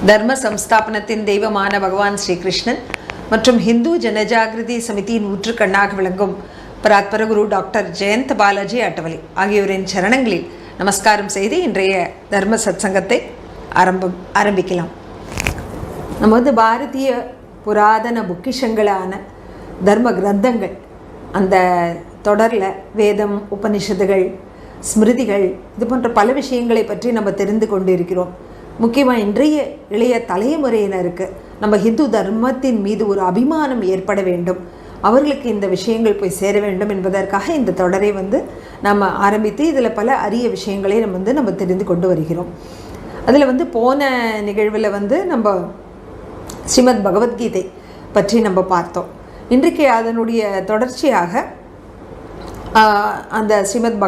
தர்ம சம்ஸ்தாபனத்தின் தெய்வமான பகவான் ஸ்ரீகிருஷ்ணன் மற்றும் ஹிந்து ஜனஜாகிருதி சமிதியின் ஊற்றுக்கண்ணாக விளங்கும் பராத்பர குரு டாக்டர் ஜெயந்த் பாலாஜி அட்டவலி ஆகியோரின் சரணங்களில் நமஸ்காரம் செய்து இன்றைய தர்ம சத்சங்கத்தை ஆரம்பிக்கலாம். நம்ம பாரதிய புராதன பொக்கிஷங்களான தர்ம கிரந்தங்கள் அந்த தொடரில் வேதம், உபனிஷத்துகள், ஸ்மிருதிகள் இது போன்ற பல விஷயங்களை பற்றி நம்ம தெரிந்து கொண்டு இருக்கிறோம். முக்கியமாக இன்றைய இளைய தலைமுறையினருக்கு நம்ம ஹிந்து தர்மத்தின் மீது ஒரு அபிமானம் ஏற்பட வேண்டும், அவர்களுக்கு இந்த விஷயங்கள் போய் சேர வேண்டும் என்பதற்காக இந்த தொடரை நம்ம ஆரம்பித்து இதில் பல அரிய விஷயங்களை நம்ம தெரிந்து கொண்டு வருகிறோம். அதில் போன நிகழ்வில் நம்ம ஸ்ரீமத் பகவத்கீதை பற்றி நம்ம பார்த்தோம். இன்றைக்கு அதனுடைய தொடர்ச்சியாக அந்த ஸ்ரீமத்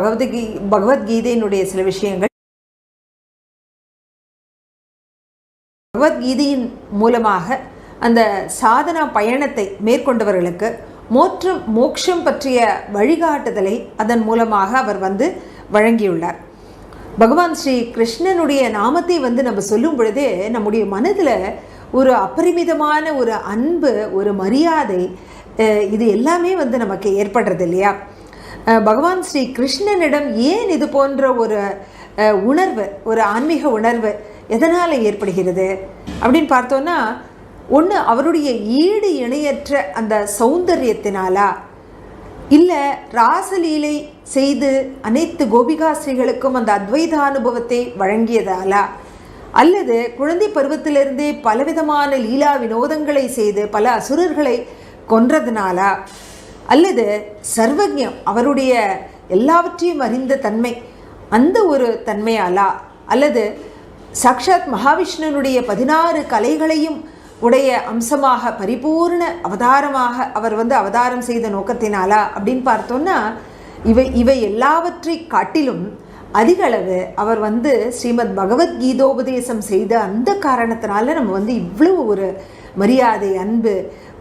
பகவத்கீதையினுடைய சில விஷயங்கள், பகவத்கீதையின் மூலமாக அந்த சாதனா பயணத்தை மேற்கொண்டவர்களுக்கு மோட்சம் பற்றிய வழிகாட்டுதலை அதன் மூலமாக அவர் வழங்கியுள்ளார். பகவான் ஸ்ரீ கிருஷ்ணனுடைய நாமத்தை நம்ம சொல்லும் பொழுதே நம்முடைய மனதில் ஒரு அபரிமிதமான ஒரு அன்பு, ஒரு மரியாதை, இது எல்லாமே நமக்கு ஏற்படுறது இல்லையா? பகவான் ஸ்ரீ கிருஷ்ணனிடம் ஏன் இது போன்ற ஒரு உணர்வு, ஒரு ஆன்மீக உணர்வு எதனால் ஏற்படுகிறது அப்படின்னு பார்த்தோன்னா, ஒன்று அவருடைய ஈடு இணையற்ற அந்த சௌந்தரியத்தினாலா, இல்லை ராசலீலை செய்து அனைத்து கோபிகாஸ்ரீகளுக்கும் அந்த அத்வைத அனுபவத்தை வழங்கியதாலா, அல்லது குழந்தை பருவத்திலிருந்தே பலவிதமான லீலா வினோதங்களை செய்து பல அசுரர்களை கொன்றதுனாலா, அல்லது சர்வஜம் அவருடைய எல்லாவற்றையும் அறிந்த தன்மை அந்த ஒரு தன்மையாலா, அல்லது சாக்ஷாத் மகாவிஷ்ணுனுடைய 16 கலைகளையும் உடைய அம்சமாக பரிபூர்ண அவதாரமாக அவர் அவதாரம் செய்த நோக்கத்தினாலா அப்படின்னு பார்த்தோன்னா, இவை எல்லாவற்றை காட்டிலும் அதிக அளவு அவர் ஸ்ரீமத் பகவத்கீதோபதேசம் செய்த அந்த காரணத்தினால நம்ம இவ்வளவு ஒரு மரியாதை, அன்பு,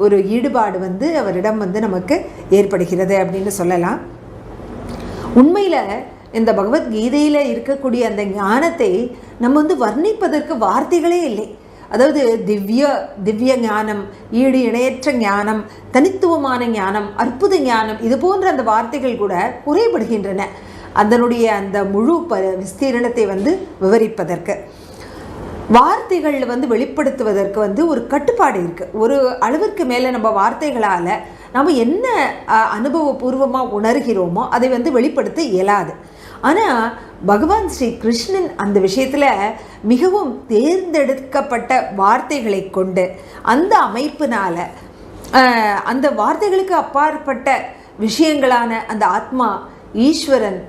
ஒரு ஈடுபாடு அவரிடம் நமக்கு ஏற்படுகிறது அப்படின்னு சொல்லலாம். உண்மையில் இந்த பகவத்கீதையில் இருக்கக்கூடிய அந்த ஞானத்தை நம்ம வர்ணிப்பதற்கு வார்த்தைகளே இல்லை. அதாவது திவ்ய ஞானம், ஈடு இணையற்ற ஞானம், தனித்துவமான ஞானம், அற்புத ஞானம், இது போன்ற அந்த வார்த்தைகள் கூட குறைபடுகின்றன அதனுடைய அந்த முழு விஸ்தீரணத்தை விவரிப்பதற்கு. வார்த்தைகள் வெளிப்படுத்துவதற்கு ஒரு கட்டுப்பாடு இருக்குது. ஒரு அளவிற்கு மேலே நம்ம வார்த்தைகளால் நம்ம என்ன அனுபவபூர்வமாக உணர்கிறோமோ அதை வெளிப்படுத்த இயலாது. ஆனால் பகவான் ஸ்ரீ கிருஷ்ணன் அந்த விஷயத்தில் மிகவும் தேர்ந்தெடுக்கப்பட்ட வார்த்தைகளை கொண்டு அந்த அமைப்பினால் அந்த வார்த்தைகளுக்கு அப்பாற்பட்ட விஷயங்களான அந்த ஆத்மா, ஈஸ்வரன்,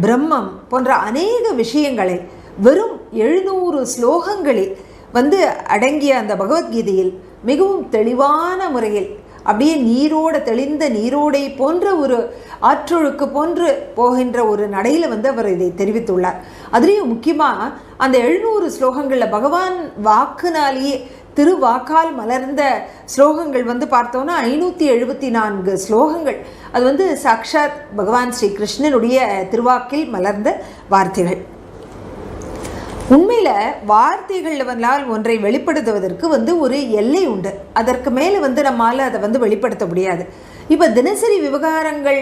பிரம்மம் போன்ற அநேக விஷயங்களை வெறும் 700 ஸ்லோகங்களில் அடங்கிய அந்த பகவத்கீதையில் மிகவும் தெளிவான முறையில் அப்படியே நீரோட தெளிந்த நீரோடை போன்ற ஒரு ஆற்றொழுக்கு போன்று போகின்ற ஒரு நடையில் அவர் இதை தெரிவித்துள்ளார். அதுலேயும் முக்கியமாக அந்த 700 ஸ்லோகங்களில் பகவான் வாக்குனாலேயே திருவாக்கால் மலர்ந்த ஸ்லோகங்கள் பார்த்தோன்னா 574 ஸ்லோகங்கள். அது சாக்ஷாத் பகவான் ஸ்ரீ கிருஷ்ணனுடைய திருவாக்கில் மலர்ந்த வார்த்தைகள். உண்மையில் வார்த்தைகளில் ஒன்றை வெளிப்படுத்துவதற்கு ஒரு எல்லை உண்டு. அதற்கு மேலே நம்மால் அதை வெளிப்படுத்த முடியாது. இப்போ தினசரி விவகாரங்கள்,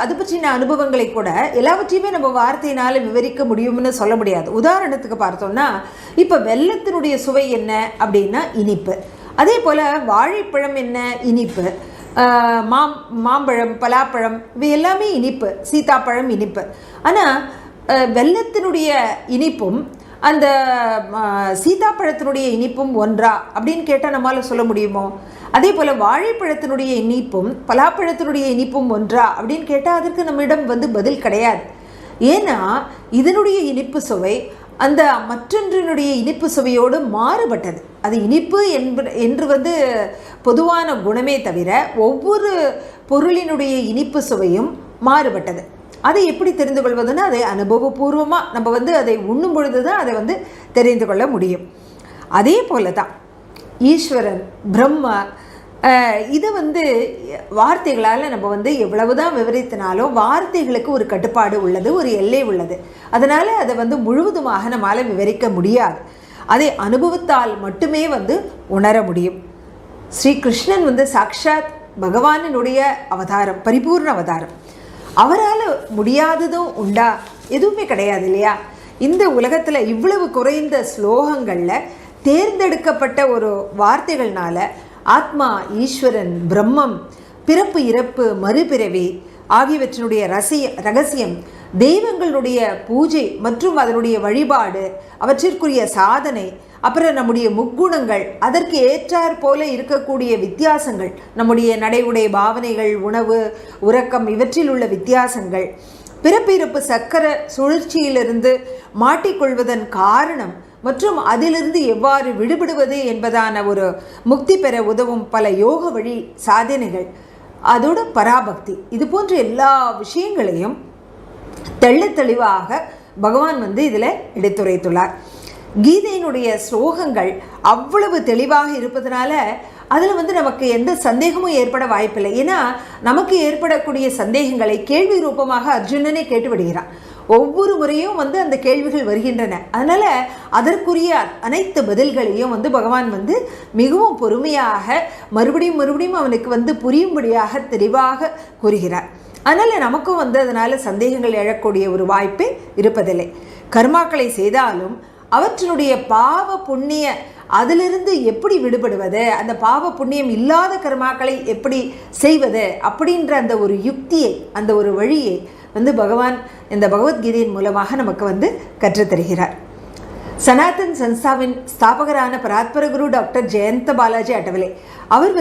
அது பற்றின அனுபவங்களை கூட எல்லாவற்றையுமே நம்ம வார்த்தையினால் விவரிக்க முடியும்னு சொல்ல முடியாது. உதாரணத்துக்கு பார்த்தோம்னா, இப்போ வெல்லத்தினுடைய சுவை என்ன அப்படின்னா இனிப்பு. அதே போல் வாழைப்பழம் என்ன, இனிப்பு. மாம்பழம், பலாப்பழம், இவை எல்லாமே இனிப்பு. சீதாப்பழம் இனிப்பு. ஆனால் வெல்லத்தினுடைய இனிப்பும் அந்த சீதாப்பழத்தினுடைய இனிப்பும் ஒன்றா அப்படின்னு கேட்டால் நம்மளால் சொல்ல முடியுமோ? அதே போல் வாழைப்பழத்தினுடைய இனிப்பும் பலாப்பழத்தினுடைய இனிப்பும் ஒன்றா அப்படின்னு கேட்டால் அதற்கு நம்மிடம் பதில் கிடையாது. ஏன்னா இதனுடைய இனிப்பு சுவை அந்த மற்றொன்றினுடைய இனிப்பு சுவையோடு மாறுபட்டது. அது இனிப்பு என்று பொதுவான குணமே தவிர ஒவ்வொரு பொருளினுடைய இனிப்பு சுவையும் மாறுபட்டது. அதை எப்படி தெரிந்து கொள்வதுன்னா, அதை அனுபவபூர்வமாக நம்ம அதை உண்ணும் பொழுது தான் அதை தெரிந்து கொள்ள முடியும். அதே போல தான் ஈஸ்வரன், பிரம்மா, இதை வார்த்தைகளால் நம்ம எவ்வளவுதான் விவரித்தினாலும் வார்த்தைகளுக்கு ஒரு கட்டுப்பாடு உள்ளது, ஒரு எல்லை உள்ளது. அதனால் அதை முழுவதுமாக நம்மால் விவரிக்க முடியாது. அதை அனுபவத்தால் மட்டுமே உணர முடியும். ஸ்ரீகிருஷ்ணன் சாக்ஷாத் பகவானினுடைய அவதாரம், பரிபூர்ண அவதாரம். அவரால் முடியாததும் உண்டா? எதுவுமே கிடையாது இல்லையா? இந்த உலகத்தில் இவ்வளவு குறைந்த ஸ்லோகங்களில் தேர்ந்தெடுக்கப்பட்ட ஒரு வார்த்தைகள்னால ஆத்மா, ஈஸ்வரன், பிரம்மம், பிறப்பு, இறப்பு, மறுபிறவி ஆகியவற்றினுடைய ரகசியம், தெய்வங்களுடைய பூஜை மற்றும் அதனுடைய வழிபாடு, அவற்றிற்குரிய சாதனை, அப்புறம் நம்முடைய முக்குணங்கள், அதற்கு ஏற்றாற் போல இருக்கக்கூடிய வித்தியாசங்கள், நம்முடைய நடை, உடை, பாவனைகள், உணவு, உறக்கம், இவற்றில் உள்ள வித்தியாசங்கள், பிறப்பிறப்பு சக்கர சுழற்சியிலிருந்து மாட்டிக்கொள்வதன் காரணம் மற்றும் அதிலிருந்து எவ்வாறு விடுபடுவது என்பதான ஒரு முக்தி பெற உதவும் பல யோக வழி சாதனைகள், அதோட பராபக்தி, இது போன்ற எல்லா விஷயங்களையும் தெள்ள தெளிவாக பகவான் இதில் எடுத்துரைத்துள்ளார். கீதையினுடைய ஸ்லோகங்கள் அவ்வளவு தெளிவாக இருப்பதனால அதில் நமக்கு எந்த சந்தேகமும் ஏற்பட வாய்ப்பில்லை. ஏன்னா நமக்கு ஏற்படக்கூடிய சந்தேகங்களை கேள்வி ரூபமாக அர்ஜுனனே கேட்டு விடுகிறான். ஒவ்வொரு முறையும் அந்த கேள்விகள் வருகின்றன. அதனால் அதற்குரிய அனைத்து பதில்களையும் பகவான் மிகவும் பொறுமையாக மறுபடியும் அவனுக்கு புரியும்படியாக தெளிவாக கூறுகிறார். அதனால் நமக்கும் அதனால் சந்தேகங்கள் எழக்கூடிய ஒரு வாய்ப்பே இருப்பதில்லை. கர்மாக்களை செய்தாலும் அவற்றினுடைய பாவ புண்ணிய அதிலிருந்து எப்படி விடுபடுவது, அந்த பாவ புண்ணியம் இல்லாத கர்மாக்களை எப்படி செய்வது அப்படின்ற அந்த ஒரு யுக்தியை, அந்த ஒரு வழியை பகவான் இந்த பகவத்கீதையின் மூலமாக நமக்கு கற்றுத்தருகிறார். சனாதன் சன்ஸ்தாவின் ஸ்தாபகரான பராத்பர குரு டாக்டர் ஜெயந்த பாலாஜி அட்டவலே அவர்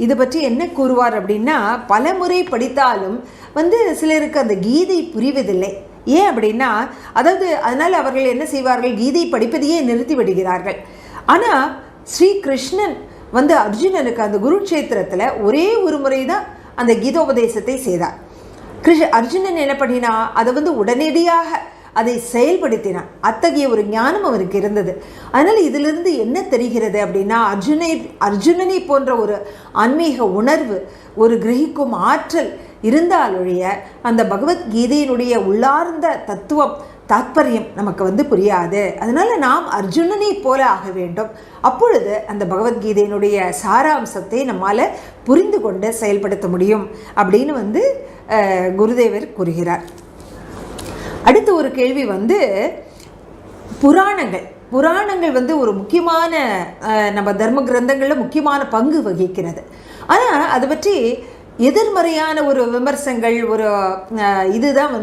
இது பற்றி என்ன கூறுவார் அப்படின்னா, பல முறை படித்தாலும் சிலருக்கு அந்த கீதை புரிவதில்லை. ஏன் அப்படின்னா, அதனால் அவர்கள் என்ன செய்வார்கள், கீதை படிப்பதையே நிறுத்தி விடுகிறார்கள். ஆனால் ஸ்ரீகிருஷ்ணன் அர்ஜுனனுக்கு அந்த குருக்ஷேத்திரத்தில் ஒரே ஒரு முறை தான் அந்த கீதோபதேசத்தை செய்தார். அர்ஜுனன் என்ன பண்ணினா, அதை உடனடியாக அதை செயல்படுத்தினான். அத்தகைய ஒரு ஞானம் அவருக்கு இருந்தது. அதனால் இதிலிருந்து என்ன தெரிகிறது அப்படின்னா, அர்ஜுனனை போன்ற ஒரு ஆன்மீக உணர்வு, ஒரு கிரகிக்கும் ஆற்றல் இருந்தாலொழிய அந்த பகவத்கீதையினுடைய உள்ளார்ந்த தத்துவம், தாத்பரியம் நமக்கு புரியாது. அதனால் நாம் அர்ஜுனனை போல ஆக வேண்டும். அப்பொழுது அந்த பகவத்கீதையினுடைய சாராம்சத்தை நம்மால் புரிந்து கொண்டு செயல்படுத்த முடியும் அப்படின்னு குருதேவர் கூறுகிறார். அடுத்த ஒரு கேள்வி புராணங்கள் ஒரு முக்கியமான நம்ம தர்ம கிரந்தங்களில் முக்கியமான பங்கு வகிக்கிறது. ஆனால் அதை பற்றி எதிர்மறையான ஒரு விமர்சனங்கள், ஒரு இதுதான்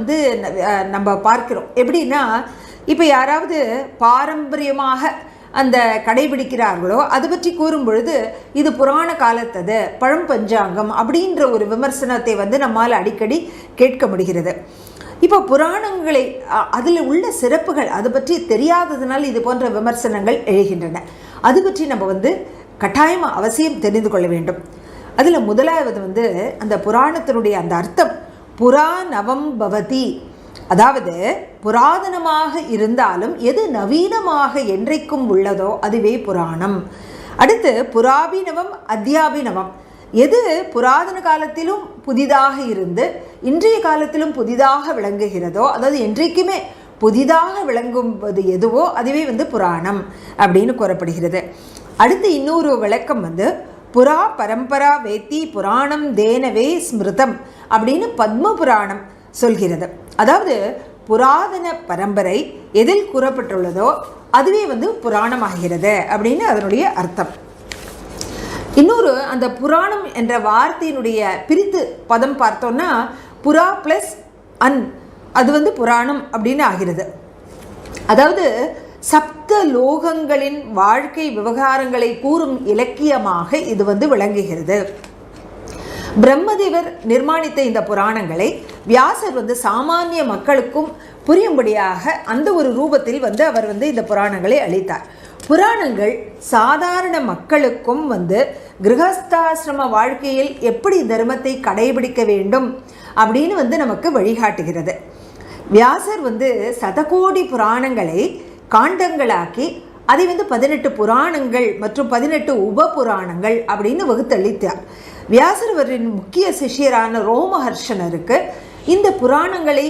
நம்ம பார்க்கிறோம். எப்படின்னா, இப்போ யாராவது பாரம்பரியமாக அந்த கடைபிடிக்கிறார்களோ அது பற்றி கூறும் பொழுது இது புராண காலத்தது, பழம்பஞ்சாங்கம் அப்படின்ற ஒரு விமர்சனத்தை நம்மால் அடிக்கடி கேட்க முடிகிறது. இப்போ புராணங்களை அதில் உள்ள சிறப்புகள் அது பற்றி தெரியாததுனால இது போன்ற விமர்சனங்கள் எழுகின்றன. அது பற்றி நம்ம கட்டாயமாக அவசியம் தெரிந்து கொள்ள வேண்டும். அதில் முதலாவது அந்த புராணத்தினுடைய அந்த அர்த்தம், புரா நவம் பவதி, அதாவது புராதனமாக இருந்தாலும் எது நவீனமாக என்றைக்கும் உள்ளதோ அதுவே புராணம். அடுத்து புராபிநவம் அத்தியாபிநவம், எது புராதன காலத்திலும் புதிதாக இருந்து இன்றைய காலத்திலும் புதிதாக விளங்குகிறதோ, அதாவது என்றைக்குமே புதிதாக விளங்குவது எதுவோ அதுவே புராணம் அப்படின்னு கூறப்படுகிறது. அடுத்து இன்னொரு விளக்கம் புரா பரம்பரா வேத்தி புராணம் தேனவே ஸ்மிருதம் அப்படின்னு பத்ம புராணம் சொல்கிறது. அதாவது புராதன பரம்பரை எதில் கூறப்பட்டுள்ளதோ அதுவே புராணமாகிறது அப்படின்னு அதனுடைய அர்த்தம். இன்னொரு அந்த புராணம் என்ற வார்த்தையினுடைய பிரித்து பதம் பார்த்தோம்னா புரா ப்ளஸ் அன், அது புராணம் அப்படின்னு ஆகிறது. அதாவது சப்த லோகங்களின் வாழ்க்கை விவகாரங்களை கூறும் இலக்கியமாக இது விளங்குகிறது. பிரம்மதேவர் நிர்மாணித்த இந்த புராணங்களை வியாசர் சாமானிய மக்களுக்கும் புரியும்படியாக அந்த ஒரு ரூபத்தில் அவர் இந்த புராணங்களை அளித்தார். புராணங்கள் சாதாரண மக்களுக்கும் கிரகஸ்தாசிரம வாழ்க்கையில் எப்படி தர்மத்தை கடைபிடிக்க வேண்டும் அப்படின்னு நமக்கு வழிகாட்டுகிறது. வியாசர் சதகோடி புராணங்களை காண்டங்களாக்கி அதை 18 புராணங்கள் மற்றும் 18 உப புராணங்கள் அப்படின்னு வகுத்தளித்தார். வியாசர்வரின் முக்கிய சிஷ்யரான ரோமஹர்ஷனருக்கு இந்த புராணங்களை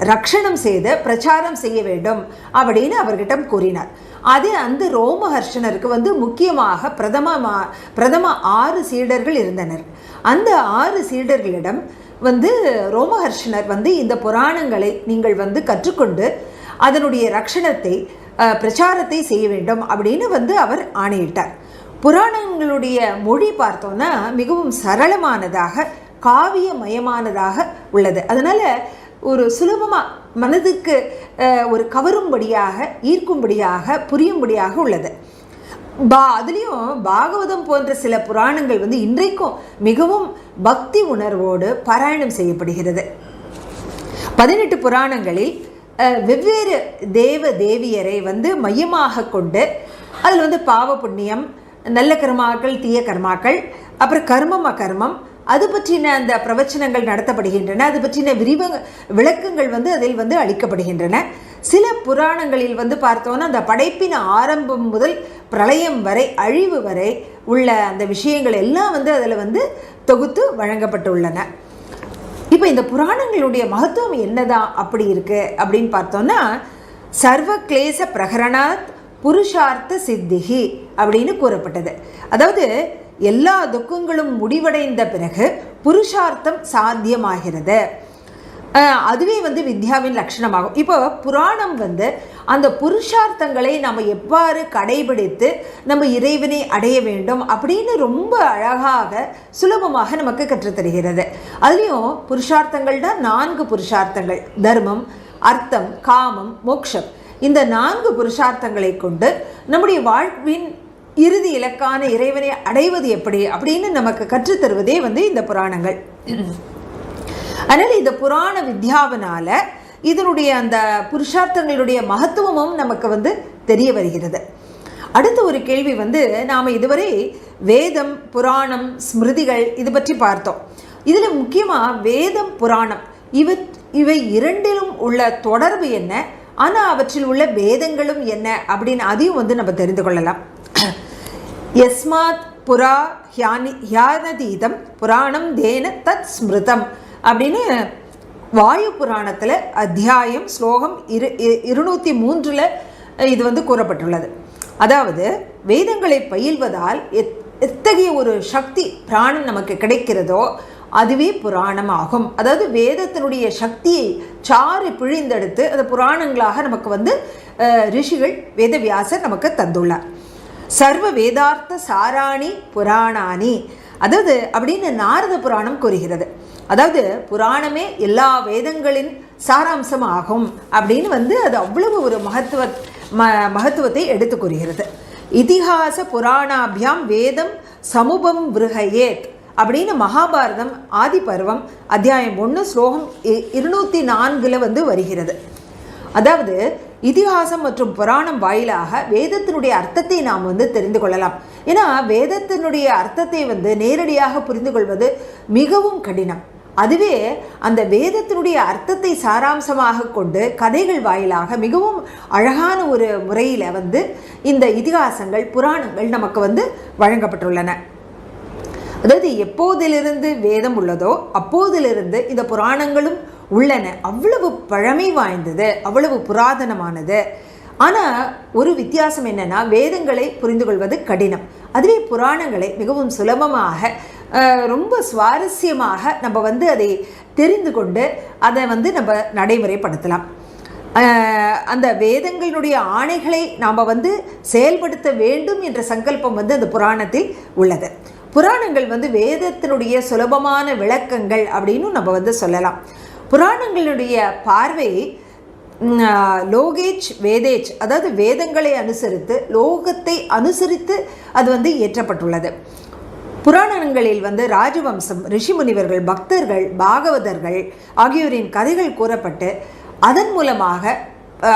ரக்ஷணம் செய்து பிரச்சாரம் செய்ய வேண்டும் அப்படின்னு அவர்கிட்ட கூறினார். அது அந்த ரோமஹர்ஷனருக்கு வந்து முக்கியமாக பிரதம 6 சீடர்கள் இருந்தனர். அந்த 6 சீடர்களிடம் வந்து ரோமஹர்ஷனர் வந்து இந்த புராணங்களை நீங்கள் வந்து கற்றுக்கொண்டு அதனுடைய ரக்ஷணத்தை பிரச்சாரத்தை செய்ய வேண்டும் அப்படின்னு வந்து அவர் ஆணையிட்டார். புராணங்களுடைய மொழி பார்த்தோன்னா மிகவும் சரளமானதாக காவியமயமானதாக உள்ளது. அதனால் ஒரு சுலபமாக மனதுக்கு ஒரு கவரும்படியாக ஈர்க்கும்படியாக புரியும்படியாக உள்ளது. அதுலேயும் பாகவதம் போன்ற சில புராணங்கள் வந்து இன்றைக்கும் மிகவும் பக்தி உணர்வோடு பாராயணம் செய்யப்படுகிறது. 18 புராணங்களில் வெவ்வேறு தேவ தேவியரை வந்து மையமாக கொண்டு அதில் வந்து பாவ புண்ணியம், நல்ல கர்மாக்கள், தீய கர்மாக்கள், அப்புறம் கர்மம் அகர்மம், அது பற்றின அந்த பிரவச்சனங்கள் நடத்தப்படுகின்றன. அது பற்றின விளக்கங்கள் வந்து அதில் வந்து அளிக்கப்படுகின்றன. சில புராணங்களில் வந்து பார்த்தோன்னா அந்த படைப்பின் ஆரம்பம் முதல் பிரளயம் வரை, அழிவு வரை உள்ள அந்த விஷயங்கள் எல்லாம் வந்து அதில் வந்து தொகுத்து வழங்கப்பட்டுள்ளன. இப்போ இந்த புராணங்களுடைய மகத்துவம் என்னதான் அப்படி இருக்கு அப்படின்னு பார்த்தோன்னா, சர்வ கிளேச பிரகரணாத் புருஷார்த்த சித்திகி அப்படின்னு கூறப்பட்டது. அதாவது எல்லா துக்கங்களும் முடிவடைந்த பிறகு புருஷார்த்தம் சாத்தியமாகிறது. அதுவே வந்து வித்யாவின் லட்சணமாகும். இப்போ புராணம் வந்து அந்த புருஷார்த்தங்களை நம்ம எவ்வாறு கடைபிடித்து நம்ம இறைவனை அடைய வேண்டும் அப்படின்னு ரொம்ப அழகாக சுலபமாக நமக்கு கற்றுத்தருகிறது. அதுலேயும் புருஷார்த்தங்கள் தான் 4 புருஷார்த்தங்கள்: தர்மம், அர்த்தம், காமம், மோக்ஷம். இந்த 4 புருஷார்த்தங்களை கொண்டு நம்முடைய வாழ்வின் இறுதி இலக்கான இறைவனை அடைவது எப்படி அப்படின்னு நமக்கு கற்றுத்தருவதே வந்து இந்த புராணங்கள். அதனால் இந்த புராண வித்யாவினால இதனுடைய அந்த புருஷார்த்தங்களுடைய மகத்துவமும் நமக்கு வந்து தெரிய வருகிறது. அடுத்த ஒரு கேள்வி வந்து, நாம் இதுவரை வேதம், புராணம், ஸ்மிருதிகள் இது பற்றி பார்த்தோம். இதில் முக்கியமாக வேதம், புராணம் இவை இரண்டிலும் உள்ள தொடர்பு என்ன, ஆனால் அவற்றில் உள்ள வேதங்களும் என்ன அப்படின்னு அதையும் வந்து நம்ம தெரிந்து கொள்ளலாம். யஸ்மாத் புரா ஹியானதீதம் புராணம் தேன தத் ஸ்மிருதம் அப்படின்னு வாயு புராணத்தில் அத்தியாயம் ஸ்லோகம் 203 இது வந்து கூறப்பட்டுள்ளது. அதாவது வேதங்களை பயில்வதால் எத்தகைய ஒரு சக்தி பிராணம் நமக்கு கிடைக்கிறதோ அதுவே புராணம் ஆகும். அதாவது வேதத்தினுடைய சக்தியை சாறு பிழிந்தெடுத்து அது புராணங்களாக நமக்கு வந்து ரிஷிகள் வேதவியாசர் நமக்கு தந்துள்ளார். சர்வ வேதார்த்த சாராணி புராணானி, அதாவது அப்படின்னு நாரத புராணம் கூறுகிறது. அதாவது புராணமே எல்லா வேதங்களின் சாராம்சம் ஆகும் அப்படின்னு வந்து அது அவ்வளவு ஒரு மகத்துவத்தை எடுத்து கூறுகிறது. இதிகாச புராணாபியாம் வேதம் சமுபம் விருஹயேத் அப்படின்னு மகாபாரதம் ஆதி பருவம் அத்தியாயம் 1 ஸ்லோகம் 204 வந்து வருகிறது. அதாவது இதிகாசம் மற்றும் புராணம் வாயிலாக வேதத்தினுடைய அர்த்தத்தை நாம் வந்து தெரிந்து கொள்ளலாம். ஏன்னா வேதத்தினுடைய அர்த்தத்தை வந்து நேரடியாக புரிந்து கொள்வது மிகவும் கடினம். அதுவே அந்த வேதத்தினுடைய அர்த்தத்தை சாராம்சமாக கொண்டு கதைகள் வாயிலாக மிகவும் அழகான ஒரு முறையில் வந்து இந்த இதிகாசங்கள், புராணங்கள் நமக்கு வந்து வழங்கப்பட்டுள்ளன. அதாவது எப்போதிலிருந்து வேதம் உள்ளதோ அப்போதிலிருந்து இந்த புராணங்களும் உள்ளன. அவ்வளவு பழமை வாய்ந்தது, அவ்வளவு புராதனமானது. ஆனால் ஒரு வித்தியாசம் என்னென்னா, வேதங்களை புரிந்து கொள்வது கடினம். அதுவே புராணங்களை மிகவும் சுலபமாக ரொம்ப சுவாரஸ்யமாக நம்ம வந்து அதை தெரிந்து கொண்டு அதை வந்து நம்ம நடைமுறைப்படுத்தலாம். அந்த வேதங்களுடைய ஆணைகளை நாம் வந்து செயல்படுத்த வேண்டும் என்ற சங்கல்பம் வந்து அந்த புராணத்தில் உள்ளது. புராணங்கள் வந்து வேதத்தினுடைய சுலபமான விளக்கங்கள் அப்படின்னு நம்ம வந்து சொல்லலாம். புராணங்களுடைய பார்வை லோகேச் வேதேச், அதாவது வேதங்களை அனுசரித்து லோகத்தை அனுசரித்து அது வந்து இயற்றப்பட்டுள்ளது. புராணங்களில் வந்து ராஜவம்சம், ரிஷிமுனிவர்கள், பக்தர்கள், பாகவதர்கள் ஆகியோரின் கதைகள் கூறப்பட்டு அதன் மூலமாக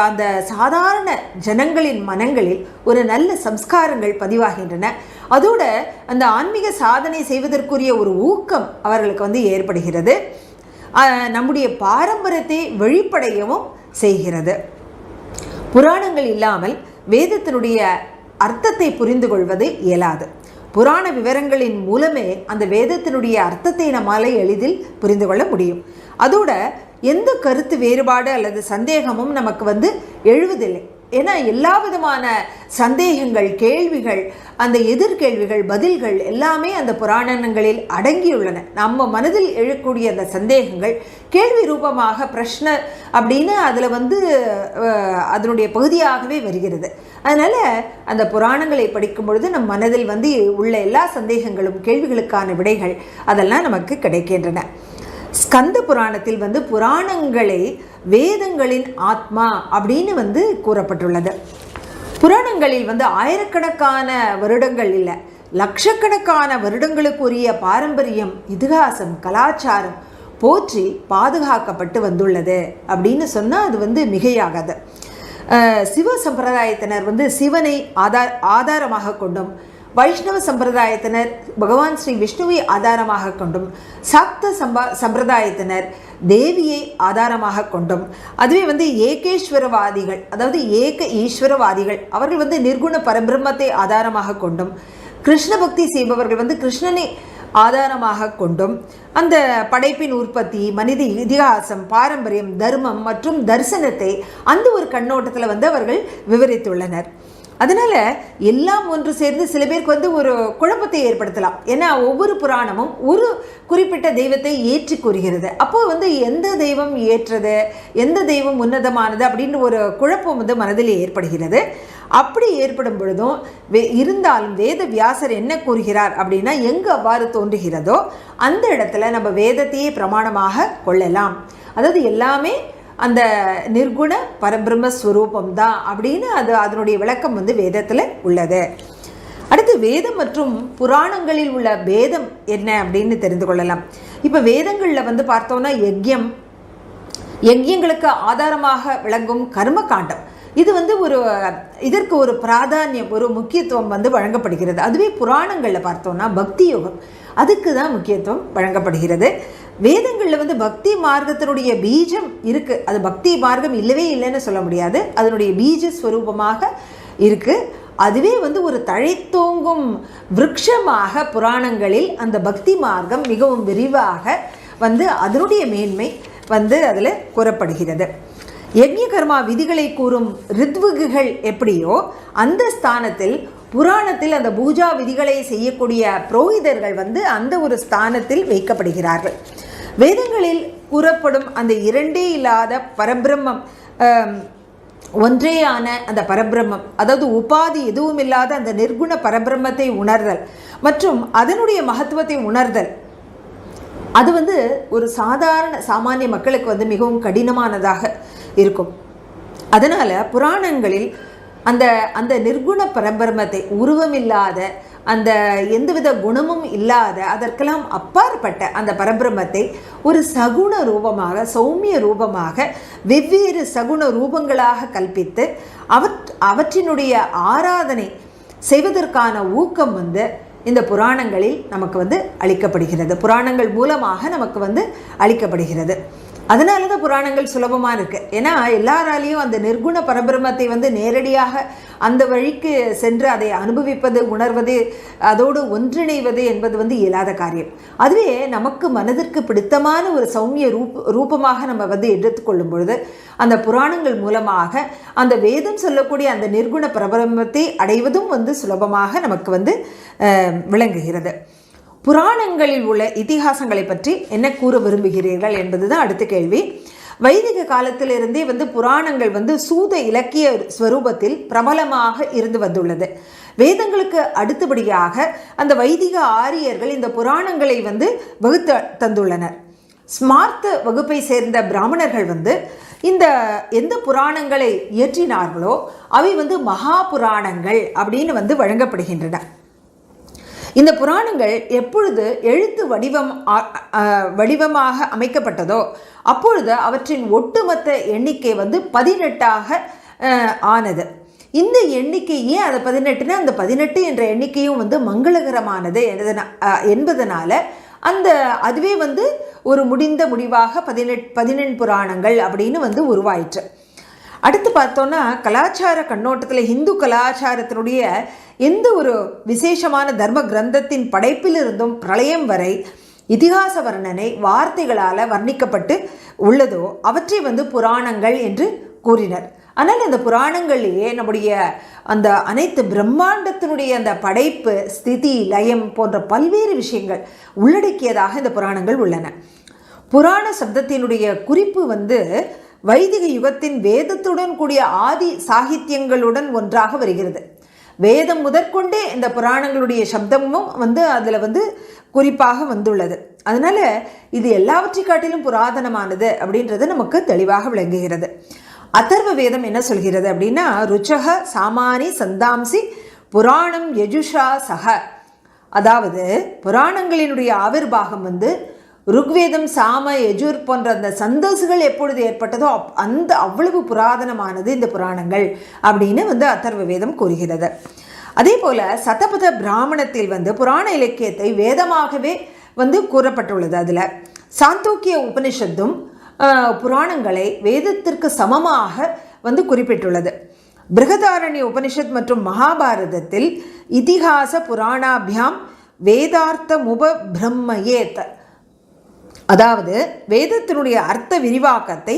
அந்த சாதாரண ஜனங்களின் மனங்களில் ஒரு நல்ல சம்ஸ்காரங்கள் பதிவாகின்றன. அதோட அந்த ஆன்மீக சாதனை செய்வதற்குரிய ஒரு ஊக்கம் அவர்களுக்கு வந்து ஏற்படுகிறது. நம்முடைய பாரம்பரியத்தை வெளிப்படையவும் செய்கிறது. புராணங்கள் இல்லாமல் வேதத்தினுடைய அர்த்தத்தை புரிந்து கொள்வது இயலாது. புராண விவரங்களின் மூலமே அந்த வேதத்தினுடைய அர்த்தத்தை நம்மால் எளிதில் புரிந்து கொள்ள முடியும். அதோட எந்த கருத்து வேறுபாடு அல்லது சந்தேகமும் நமக்கு வந்து எழுவதில்லை. ஏன்னா எல்லா விதமான சந்தேகங்கள், கேள்விகள், அந்த எதிர்கேள்விகள், பதில்கள் எல்லாமே அந்த புராணங்களில் அடங்கியுள்ளன. நம்ம மனதில் எழக்கூடிய அந்த சந்தேகங்கள் கேள்வி ரூபமாக பிரஷ்ன அப்படின்னு அதில் வந்து அதனுடைய பகுதியாகவே வருகிறது. அதனால் அந்த புராணங்களை படிக்கும் பொழுது நம் மனதில் வந்து உள்ள எல்லா சந்தேகங்களும், கேள்விகளுக்கான விடைகள் அதெல்லாம் நமக்கு கிடைக்கின்றன. ஸ்கந்த புராணத்தில் வந்து புராணங்களை வேதங்களின் ஆத்மா அப்படின்னு வந்து கூறப்பட்டுள்ளது. புராணங்களில் வந்து ஆயிரக்கணக்கான வருடங்கள் இல்லை, லட்சக்கணக்கான வருடங்களுக்குரிய பாரம்பரியம், இதிகாசம், கலாச்சாரம் போற்றி பாதுகாக்கப்பட்டு வந்துள்ளது அப்படின்னு சொன்னால் அது வந்து மிகையாகாது. சிவ சம்பிரதாயத்தினர் வந்து சிவனை ஆதாரமாக கொண்டும், வைஷ்ணவ சம்பிரதாயத்தினர் பகவான் ஸ்ரீ விஷ்ணுவை ஆதாரமாக கொண்டும், சாக்த சம்பிரதாயத்தினர் தேவியை ஆதாரமாக கொண்டும், அதுவே வந்து ஏகேஸ்வரவாதிகள் அதாவது ஏக ஈஸ்வரவாதிகள் அவர்கள் வந்து நிர்குண பரபிரம்மத்தை ஆதாரமாக கொண்டும், கிருஷ்ண பக்தி செய்பவர்கள் வந்து கிருஷ்ணனை ஆதாரமாக கொண்டும் அந்த படைப்பின் உற்பத்தி, மனித இதிகாசம், பாரம்பரியம், தர்மம் மற்றும் தரிசனத்தை அந்த ஒரு கண்ணோட்டத்தில் வந்து அவர்கள் விவரித்துள்ளனர். அதனால் எல்லாம் ஒன்று சேர்ந்து சில பேருக்கு வந்து ஒரு குழப்பத்தை ஏற்படுத்தலாம். ஏன்னா ஒவ்வொரு புராணமும் ஒரு குறிப்பிட்ட தெய்வத்தை ஏற்றி கூறுகிறது. அப்போது வந்து எந்த தெய்வம் ஏற்றது, எந்த தெய்வம் உன்னதமானது அப்படின்னு ஒரு குழப்பம் வந்து மனதில் ஏற்படுகிறது. அப்படி ஏற்படும் பொழுதும் இருந்தாலும் வேத வியாசர் என்ன கூறுகிறார் அப்படின்னா, எங்கு அவ்வாறு தோன்றுகிறதோ அந்த இடத்துல நம்ம வேதத்தையே பிரமாணமாக கொள்ளலாம். அதாவது எல்லாமே அந்த நிர்குண பரபிரம்மஸ்வரூபம் தான் அப்படின்னு அதனுடைய விளக்கம் வந்து வேதத்தில் உள்ளது. அடுத்து வேதம் மற்றும் புராணங்களில் உள்ள வேதம் என்ன அப்படின்னு தெரிந்து கொள்ளலாம். இப்போ வேதங்களில் வந்து பார்த்தோம்னா யஜ்யங்களுக்கு ஆதாரமாக விளங்கும் கர்ம காண்டம் இது வந்து இதற்கு ஒரு பிராதானியம், ஒரு முக்கியத்துவம் வந்து வழங்கப்படுகிறது. அதுவே புராணங்களில் பார்த்தோம்னா பக்தி யோகம் அதுக்கு தான் முக்கியத்துவம் வழங்கப்படுகிறது. வேதங்களில் வந்து பக்தி மார்க்கத்தினுடைய பீஜம் இருக்குது. அது பக்தி மார்க்கம் இல்லவே இல்லைன்னு சொல்ல முடியாது, அதனுடைய பீஜ ஸ்வரூபமாக இருக்குது. அதுவே வந்து ஒரு தழைத்தோங்கும் விருட்சமாக புராணங்களில் அந்த பக்தி மார்க்கம் மிகவும் விரிவாக வந்து அதனுடைய மேன்மை வந்து அதில் கூறப்படுகிறது. யஜ்ய கர்மா விதிகளை கூறும் ரித்விகுகள் எப்படியோ அந்த ஸ்தானத்தில் புராணத்தில் அந்த பூஜா விதிகளை செய்யக்கூடிய புரோகிதர்கள் வந்து அந்த ஒரு ஸ்தானத்தில் வைக்கப்படுகிறார்கள். வேதங்களில் கூறப்படும் அந்த இரண்டே இல்லாத பரபிரம்மம், ஒன்றேயான அந்த பரபிரம்மம், அதாவது உபாதி எதுவும் இல்லாத அந்த நிர்குண பரபிரம்மத்தை உணர்தல் மற்றும் அதனுடைய மகத்துவத்தை உணர்தல், அது வந்து ஒரு சாமானிய மக்களுக்கு வந்து மிகவும் கடினமானதாக இருக்கும். அதனால் புராணங்களில் அந்த நிர்குண பரபிரம்மத்தை, உருவமில்லாத, அந்த எந்தவித குணமும் இல்லாத, அதற்கெல்லாம் அப்பாற்பட்ட அந்த பரபிரம்மத்தை ஒரு சகுண ரூபமாக, சௌமிய ரூபமாக, வெவ்வேறு சகுண ரூபங்களாக கல்பித்து அவற்றினுடைய ஆராதனை செய்வதற்கான ஊக்கம் வந்து இந்த புராணங்களில் நமக்கு வந்து அளிக்கப்படுகிறது. புராணங்கள் மூலமாக நமக்கு வந்து அளிக்கப்படுகிறது. அதனால தான் புராணங்கள் சுலபமாக இருக்குது. ஏன்னா எல்லாராலையும் அந்த நிர்குண பரபிரம்மத்தை வந்து நேரடியாக அந்த வழிக்கு சென்று அதை அனுபவிப்பது, உணர்வது, அதோடு ஒன்றிணைவது என்பது வந்து இயலாத காரியம். அதுவே நமக்கு மனதிற்கு பிடித்தமான ஒரு சௌமிய ரூபமாக நம்ம வந்து எடுத்துக்கொள்ளும் பொழுது அந்த புராணங்கள் மூலமாக அந்த வேதம் சொல்லக்கூடிய அந்த நிர்குண பரபிரம்மத்தை அடைவதும் வந்து சுலபமாக நமக்கு வந்து விளங்குகிறது. புராணங்களில் உள்ள இதிகாசங்களை பற்றி என்ன கூற விரும்புகிறீர்கள் என்பதுதான் அடுத்த கேள்வி. வைதிக காலத்திலிருந்தே வந்து புராணங்கள் வந்து சூத இலக்கிய ஸ்வரூபத்தில் பிரபலமாக இருந்து வந்துள்ளது. வேதங்களுக்கு அடுத்தபடியாக அந்த வைதிக ஆரியர்கள் இந்த புராணங்களை வந்து வகுத்து தந்துள்ளனர். ஸ்மார்த்த வகுப்பை சேர்ந்த பிராமணர்கள் வந்து எந்த புராணங்களை இயற்றினார்களோ அவை வந்து மகா புராணங்கள் அப்படின்னு வந்து வழங்கப்படுகின்றன. இந்த புராணங்கள் எப்பொழுது எழுத்து வடிவமாக அமைக்கப்பட்டதோ அப்பொழுது அவற்றின் ஒட்டுமொத்த எண்ணிக்கை வந்து 18ஆக ஆனது. இந்த எண்ணிக்கை ஏன் அது 18னா, அந்த 18 என்ற எண்ணிக்கையும் வந்து மங்களகரமானது என்பதனால அதுவே வந்து ஒரு முடிவாக 18 புராணங்கள் அப்படின்னு வந்து உருவாயிற்று. அடுத்து பார்த்தோன்னா கலாச்சார கண்ணோட்டத்தில் இந்து கலாச்சாரத்தினுடைய எந்த ஒரு விசேஷமான தர்ம கிரந்தத்தின் படைப்பிலிருந்தும் பிரளயம் வரை இதிகாச வர்ணனை வார்த்தைகளால் வர்ணிக்கப்பட்டு உள்ளதோ அவற்றை வந்து புராணங்கள் என்று கூறினர். ஆனால் இந்த புராணங்கள்லேயே நம்முடைய அந்த அனைத்து பிரம்மாண்டத்தினுடைய அந்த படைப்பு, ஸ்திதி, லயம் போன்ற பல்வேறு விஷயங்கள் உள்ளடக்கியதாக இந்த புராணங்கள் உள்ளன. புராண சப்தத்தினுடைய குறிப்பு வந்து வைதிக யுகத்தின் வேதத்துடன் கூடிய ஆதி சாகித்யங்களுடன் ஒன்றாக வருகிறது. வேதம் முதற்கொண்டே இந்த புராணங்களுடைய சப்தமும் வந்து அதில் வந்து குறிப்பாக வந்துள்ளது. அதனால் இது எல்லாவற்றை காட்டிலும் புராதனமானது அப்படின்றது நமக்கு தெளிவாக விளங்குகிறது. அதர்வ வேதம் என்ன சொல்கிறது அப்படின்னா, ருச்சக சாமானி சந்தாம்சி புராணம் யஜுஷா சக. அதாவது புராணங்களினுடைய ஆவிர்வாகம் வந்து ருக்வேதம், சாம, யஜுர் போன்ற அந்த சந்தஸ்கள் எப்பொழுது ஏற்பட்டதோ அந்த அவ்வளவு புராதனமானது இந்த புராணங்கள் அப்படின்னு வந்து அதர்வ வேதம் கூறுகிறது. அதே போல் சதபத பிராமணத்தில் வந்து புராண இலக்கியத்தை வேதமாகவே வந்து கூறப்பட்டுள்ளது. அதில் சாந்தோக்கிய உபனிஷத்தும் புராணங்களை வேதத்திற்கு சமமாக வந்து குறிப்பிட்டுள்ளது. பிருகதாரண்ய உபனிஷத் மற்றும் மகாபாரதத்தில் இதிகாச புராணாபியாம் வேதார்த்த முப பிரம்மயேத், அதாவது வேதத்தினுடைய அர்த்த விரிவாக்கத்தை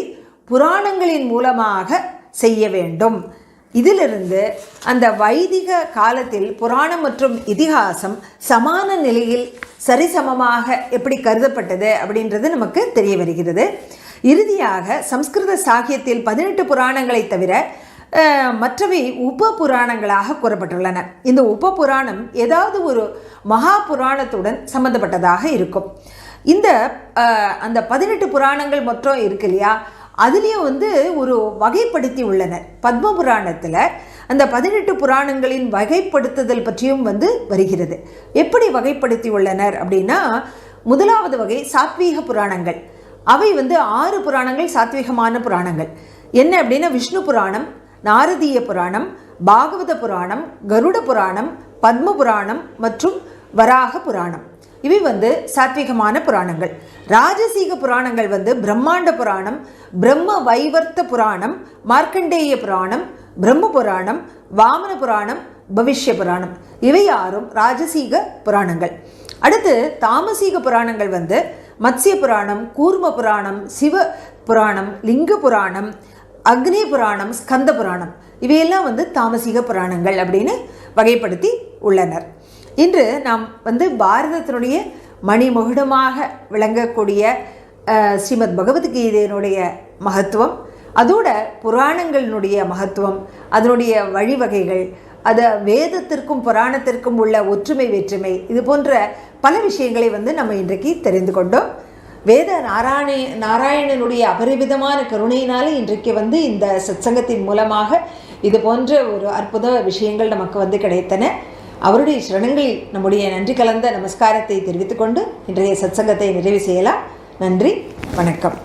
புராணங்களின் மூலமாக செய்ய வேண்டும். இதிலிருந்து அந்த வைதிக காலத்தில் புராணம் மற்றும் இதிகாசம் சமான நிலையில் சரிசமமாக எப்படி கருதப்பட்டது அப்படின்றது நமக்கு தெரிய வருகிறது. இறுதியாக சம்ஸ்கிருத சாகியத்தில் 18 புராணங்களை தவிர மற்றவை உப புராணங்களாக கூறப்பட்டுள்ளன. இந்த உப புராணம் ஏதாவது ஒரு மகா புராணத்துடன் சம்பந்தப்பட்டதாக இருக்கும். இந்த அந்த 18 புராணங்கள் மொத்தம் இருக்கு இல்லையா, அதுலேயும் வந்து ஒரு வகைப்படுத்தி உள்ளனர். பத்ம புராணத்தில் அந்த 18 புராணங்களின் வகைப்படுத்துதல் பற்றியும் வந்து வருகிறது. எப்படி வகைப்படுத்தி உள்ளனர் அப்படின்னா, முதலாவது வகை சாத்வீக புராணங்கள். அவை வந்து 6 புராணங்கள் சாத்வீகமான புராணங்கள். என்ன அப்படின்னா, விஷ்ணு புராணம், நாரதீய புராணம், பாகவத புராணம், கருட புராணம், பத்ம புராணம் மற்றும் வராக புராணம். இவை வந்து சாத்விகமான புராணங்கள். ராஜசீக புராணங்கள் வந்து பிரம்மாண்ட புராணம், பிரம்ம வைவர்த்த புராணம், மார்க்கண்டேய புராணம், பிரம்ம புராணம், வாமன புராணம், பவிஷ்ய புராணம். இவை 6 ராஜசீக புராணங்கள். அடுத்து தாமசீக புராணங்கள் வந்து மத்ஸ்ய புராணம், கூர்ம புராணம், சிவ புராணம், லிங்க புராணம், அக்னி புராணம், ஸ்கந்த புராணம். இவையெல்லாம் வந்து தாமசீக புராணங்கள் அப்படின்னு வகைப்படுத்தி உள்ளனர். இன்று நாம் வந்து பாரதத்தினுடைய மணிமகுடமாக விளங்கக்கூடிய ஸ்ரீமத் பகவத்கீதையினுடைய மகத்துவம், அதோட புராணங்களினுடைய மகத்துவம், அதனுடைய வழிவகைகள், அது வேதத்திற்கும் புராணத்திற்கும் உள்ள ஒற்றுமை வேற்றுமை, இது போன்ற பல விஷயங்களை வந்து நம்ம இன்றைக்கு தெரிந்து கொண்டோம். வேத நாராயணனுடைய அபரிவிதமான கருணையினால இன்றைக்கு வந்து இந்த சத்சங்கத்தின் மூலமாக இது போன்ற ஒரு அற்புத விஷயங்கள் நமக்கு வந்து கிடைத்தன. அவருடைய சரணங்களில் நம்முடைய நன்றி கலந்த நமஸ்காரத்தை தெரிவித்துக்கொண்டு இன்றைய சத்சங்கத்தை நிறைவு செய்யலாம். நன்றி, வணக்கம்.